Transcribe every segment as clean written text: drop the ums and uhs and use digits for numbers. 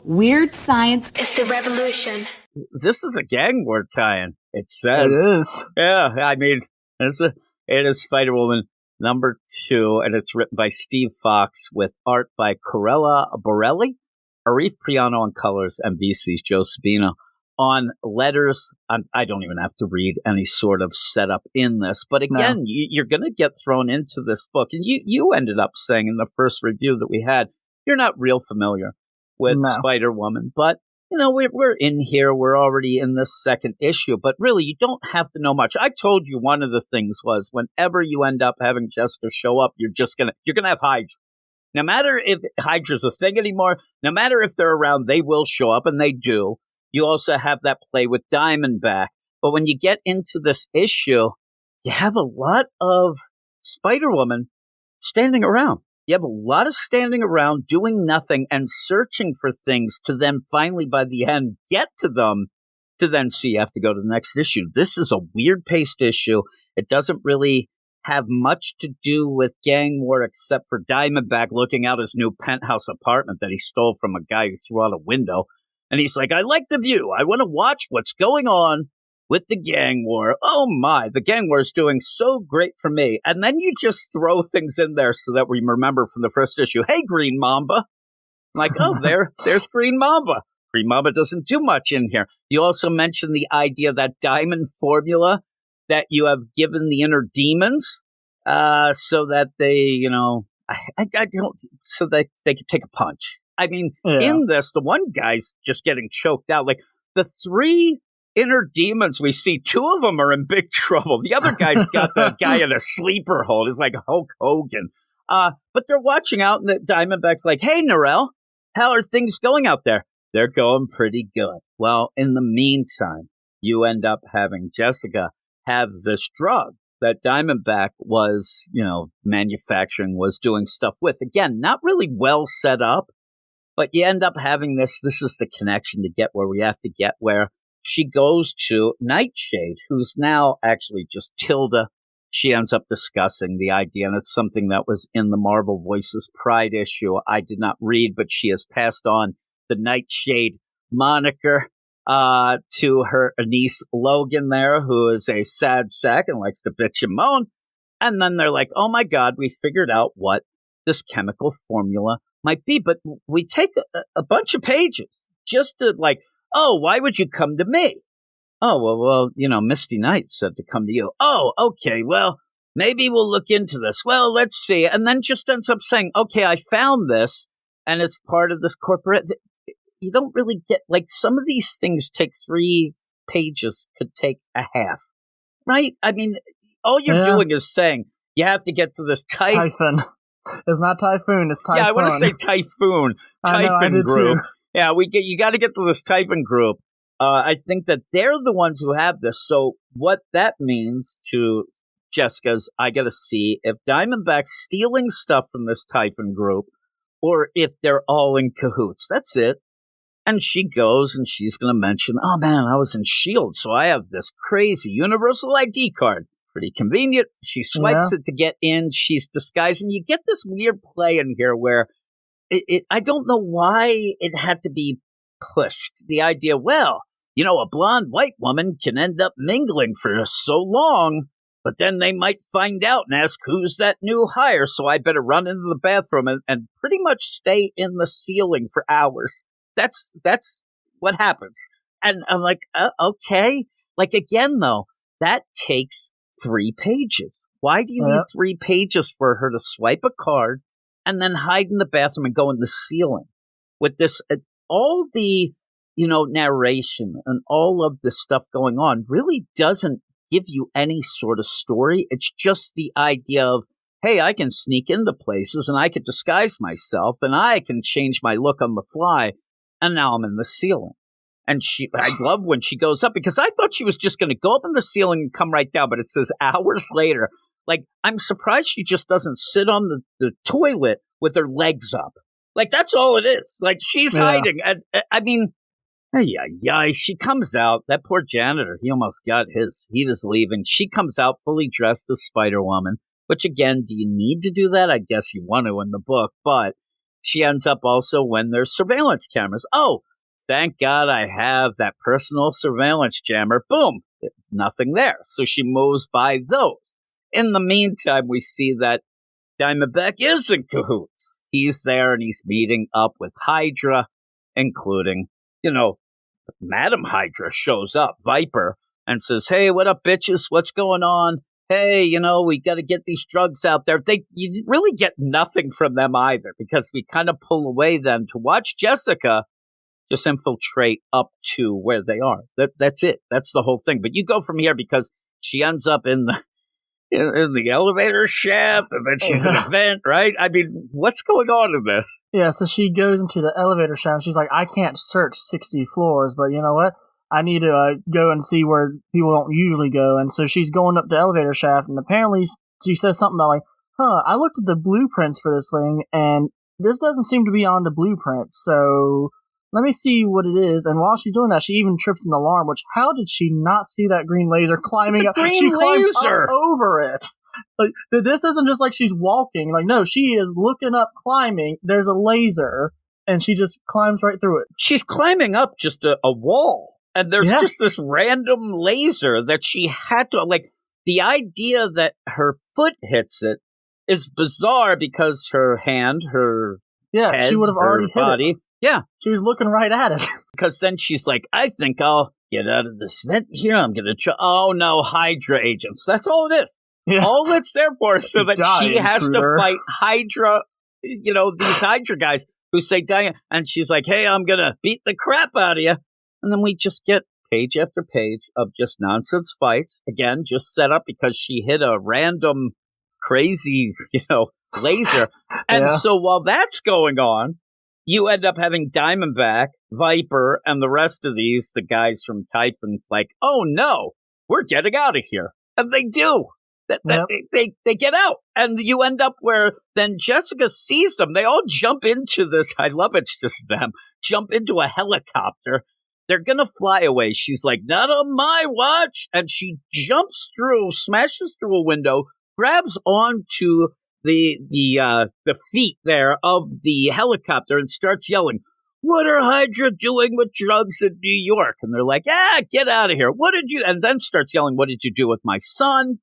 Weird science is the revolution. This is a gang war tie-in. It says. It is. Yeah, I mean, it is Spider-Woman #2, and it's written by Steve Fox with art by Corella Borelli, Arif Priano on colors, and VC's Joe Sabino on letters. I don't even have to read any sort of setup in this. But again, you're going to get thrown into this book. And you ended up saying in the first review that we had, you're not real familiar with Spider-Woman. But, you know, we're in here. We're already in this second issue. But really, you don't have to know much. I told you one of the things was whenever you end up having Jessica show up, you're going to have Hydra. No matter if Hydra's a thing anymore, no matter if they're around, they will show up, and they do. You also have that play with Diamondback. But when you get into this issue, you have a lot of Spider-Woman standing around. You have a lot of standing around, doing nothing, and searching for things to then finally, by the end, get to them to then see you have to go to the next issue. This is a weird-paced issue. It doesn't really have much to do with gang war except for Diamondback looking out his new penthouse apartment that he stole from a guy who threw out a window. And he's like, I like the view. I want to watch what's going on with the gang war. Oh my, the gang war is doing so great for me. And then you just throw things in there so that we remember from the first issue, hey, Green Mamba. Like, oh, there's Green Mamba. Green Mamba doesn't do much in here. You also mentioned the idea that diamond formula that you have given the inner demons so that they, you know, so that they could take a punch. I mean, in this, the one guy's just getting choked out. Like, the 3 inner demons we see, 2 of them are in big trouble. The other guy's got the guy in a sleeper hold. He's like Hulk Hogan. But they're watching out, and the Diamondback's like, hey, Narelle, how are things going out there? They're going pretty good. Well, in the meantime, you end up having Jessica have this drug that Diamondback was, you know, manufacturing, was doing stuff with. Again, not really well set up. But you end up having this is the connection to get where we have to get, where she goes to Nightshade, who's now actually just Tilda. She ends up discussing the idea, and it's something that was in the Marvel Voices Pride issue. I did not read, but she has passed on the Nightshade moniker to her niece Logan there, who is a sad sack and likes to bitch and moan. And then they're like, oh my God, we figured out what this chemical formula might be, but we take a bunch of pages just to like, oh, why would you come to me? Oh, well, you know, Misty Knight said to come to you. Oh, okay, well, maybe we'll look into this. Well, let's see. And then just ends up saying, okay, I found this, and it's part of this corporate. You don't really get, like, some of these things take 3 pages, could take a half, right? I mean, all you're doing is saying you have to get to this Typhon. It's not typhoon, it's typhoon. Yeah, I want to say typhoon. Typhon group. Too. Yeah, you got to get to this Typhon group. I think that they're the ones who have this. So what that means to Jessica's, I got to see if Diamondback's stealing stuff from this Typhon group or if they're all in cahoots. That's it. And she goes and she's going to mention, oh man, I was in S.H.I.E.L.D., so I have this crazy universal ID card. Pretty convenient. She swipes it to get in. She's disguised. And you get this weird play in here where I don't know why it had to be pushed. The idea, well, you know, a blonde white woman can end up mingling for so long, but then they might find out and ask who's that new hire. So I better run into the bathroom and pretty much stay in the ceiling for hours. That's what happens. And I'm like, okay. Like, again, though, that takes 3 pages. Why do you need 3 pages for her to swipe a card and then hide in the bathroom and go in the ceiling? With this, all the, you know, narration and all of this stuff going on really doesn't give you any sort of story. It's just the idea of, hey, I can sneak into places and I can disguise myself and I can change my look on the fly. And now I'm in the ceiling. And I love when she goes up, because I thought she was just going to go up in the ceiling and come right down, but it says hours later. Like, I'm surprised she just doesn't sit on the toilet with her legs up. Like, that's all it is. Like, she's hiding. And, I mean, she comes out. That poor janitor, he almost got his. He was leaving. She comes out fully dressed as Spider-Woman, which, again, do you need to do that? I guess you want to in the book, but she ends up also when there's surveillance cameras. Oh, thank God I have that personal surveillance jammer. Boom, nothing there. So she moves by those. In the meantime, we see that Diamondback is in cahoots. He's there and he's meeting up with Hydra, including, Madam Hydra shows up, Viper, and says, hey, what up, bitches? What's going on? Hey, we got to get these drugs out there. You really get nothing from them either, because we kind of pull away then to watch Jessica just infiltrate up to where they are. That's it. That's the whole thing. But you go from here because she ends up in the elevator shaft, and then she's in a vent, right? I mean, what's going on in this? Yeah, so she goes into the elevator shaft, and she's like, I can't search 60 floors, but you know what? I need to go and see where people don't usually go. And so she's going up the elevator shaft, and apparently she says something about I looked at the blueprints for this thing, and this doesn't seem to be on the blueprint, so let me see what it is. And while she's doing that, she even trips an alarm, which, how did she not see that green laser climbing up? She climbs up over it. Like, this isn't just like she's walking. Like, no, she is looking up, climbing. There's a laser, and she just climbs right through it. She's climbing up just a wall. And there's just this random laser that she had to, the idea that her foot hits it is bizarre because her hand, her head, she would have already body, hit it. Yeah. She was looking right at it. Because then she's like, I think I'll get out of this vent here. I'm going to try. Oh, no, Hydra agents. That's all it is. Yeah. All it's there for is so that she has to fight Hydra, these Hydra guys who say, Diane. And she's like, hey, I'm going to beat the crap out of you. And then we just get page after page of just nonsense fights. Again, just set up because she hit a random, crazy, laser. And so while that's going on, you end up having Diamondback, Viper, and the rest of the guys from Typhon's like, oh no, we're getting out of here. And they do. They get out. And you end up where then Jessica sees them. They all jump into this. I love it's just them. Jump into a helicopter. They're going to fly away. She's like, not on my watch. And she jumps through, smashes through a window, grabs onto the feet there of the helicopter and starts yelling, what are Hydra doing with drugs in New York? And they're like, get out of here. What did you, and then starts yelling, what did you do with my son?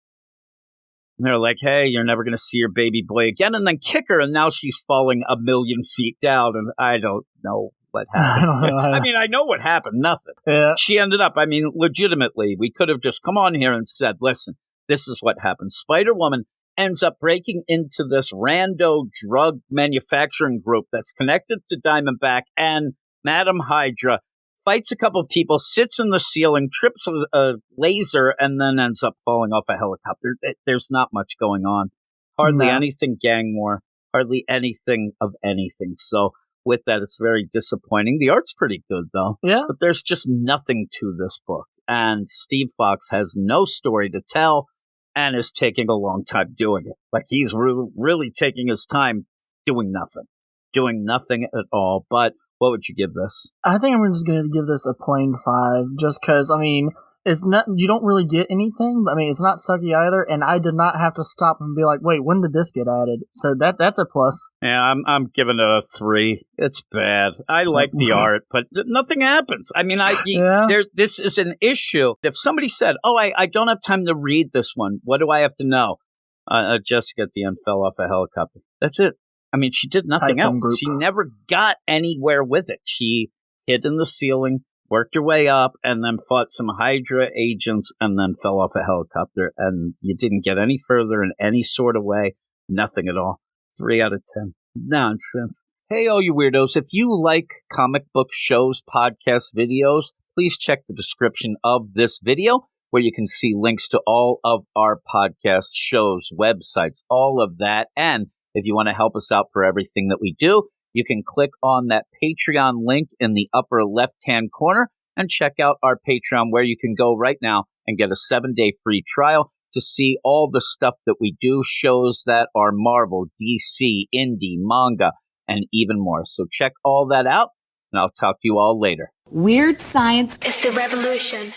And they're like, hey, you're never going to see your baby boy again. And then kick her. And now she's falling 1,000,000 feet down. And I don't know what happened. I know what happened. Nothing. Yeah. She ended up, legitimately, we could have just come on here and said, listen, this is what happened. Spider-Woman ends up breaking into this rando drug manufacturing group that's connected to Diamondback, and Madam Hydra fights a couple of people, sits in the ceiling, trips a laser, and then ends up falling off a helicopter. There's not much going on. Hardly anything gang war. Hardly anything of anything. So with that, it's very disappointing. The art's pretty good, though. Yeah. But there's just nothing to this book. And Steve Fox has no story to tell and is taking a long time doing it. Like, he's really taking his time doing nothing at all. But what would you give this? I think I'm just going to give this a plain 5, just because, it's not, you don't really get anything, but it's not sucky either, and I did not have to stop and be like, wait, when did this get added? So that's a plus. Yeah, I'm giving it a 3. It's bad. I like the art, but nothing happens. This is an issue. If somebody said, oh, I don't have time to read this one, what do I have to know? Jessica at the end fell off a helicopter. That's it. She did nothing else. Group. She never got anywhere with it. She hid in the ceiling, worked her way up, and then fought some Hydra agents, and then fell off a helicopter. And you didn't get any further in any sort of way. Nothing at all. 3 out of 10. Nonsense. Hey, all you weirdos, if you like comic book shows, podcasts, videos, please check the description of this video, where you can see links to all of our podcast shows, websites, all of that. And if you want to help us out for everything that we do, you can click on that Patreon link in the upper left-hand corner and check out our Patreon, where you can go right now and get a 7-day free trial to see all the stuff that we do, shows that are Marvel, DC, indie, manga, and even more. So check all that out, and I'll talk to you all later. Weird science is the revolution.